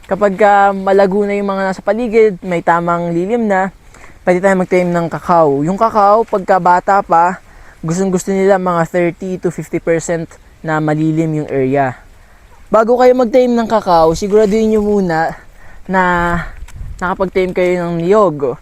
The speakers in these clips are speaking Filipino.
Kapag malago na yung mga nasa paligid, may tamang lilim na, pwede tayo magtanim ng kakao. Yung kakao, pagka bata pa, gustong-gusto nila mga 30 to 50% na malilim yung area. Bago kayo magtanim ng kakao, siguraduhin nyo muna na nakapagtanim kayo ng niyog.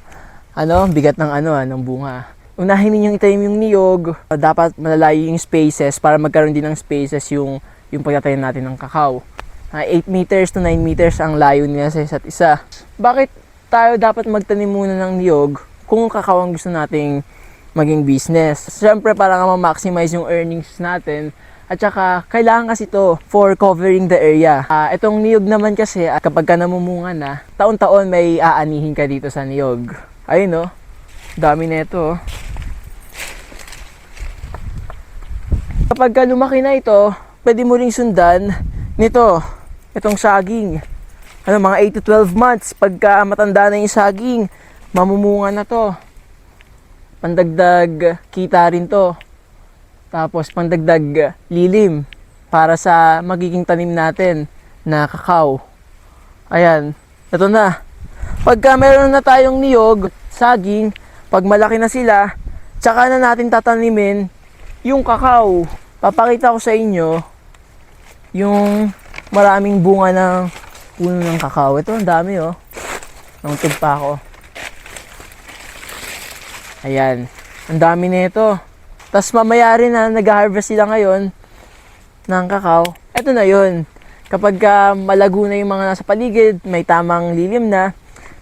Bigat ng bunga. Unahin ninyong itanim yung niyog. Dapat malalayo yung spaces para magkaroon din ng spaces yung pagtatanim natin ng kakao. 8 meters to 9 meters ang layo nila sa isa't isa. Bakit tayo dapat magtanim muna ng niyog kung kakao ang gusto nating maging business? Siyempre para nga ma-maximize yung earnings natin. At saka, kailangan kasi ito for covering the area. Itong niyog naman kasi, kapag ka namumunga na, taon-taon may aanihin ka dito sa niyog. Ayun dami na ito. Kapag ka lumaki na ito, pwede mo ring sundan nito, itong saging. Mga 8 to 12 months, pagka matanda na yung saging, mamumunga na to. Pandagdag kita rin to. Tapos pandagdag lilim para sa magiging tanim natin na kakao. Ayan, ito na. Pagka meron na tayong niyog, saging, pag malaki na sila, tsaka na natin tatanimin yung kakao. Papakita ko sa inyo yung maraming bunga ng puno ng kakao. Ito, ang dami Nangtog pa ako. Ayan, ang dami na ito. Tapos mamaya rin na nag-harvest sila ngayon ng kakao. Ito na yun. Kapag malago na yung mga nasa paligid, may tamang lilim na,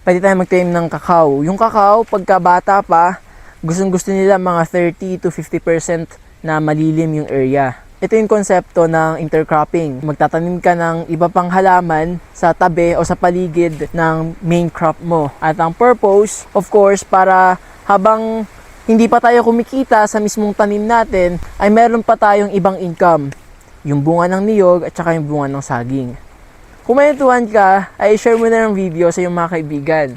pwede tayo magtanim ng kakao. Yung kakao, pagka bata pa, gustong-gusto nila mga 30 to 50% na malilim yung area. Ito yung konsepto ng intercropping. Magtatanim ka ng iba pang halaman sa tabi o sa paligid ng main crop mo. At ang purpose, of course, para habang hindi pa tayo kumikita sa mismong tanim natin, ay meron pa tayong ibang income. Yung bunga ng niyog at saka yung bunga ng saging. Kung may natuhan ka, ay share mo na ng video sa iyong mga kaibigan.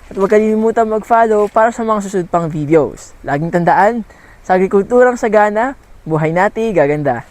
At huwag kalimutan mag-follow para sa mga susunod pang videos. Laging tandaan, sa agrikulturang sagana, buhay natin gaganda.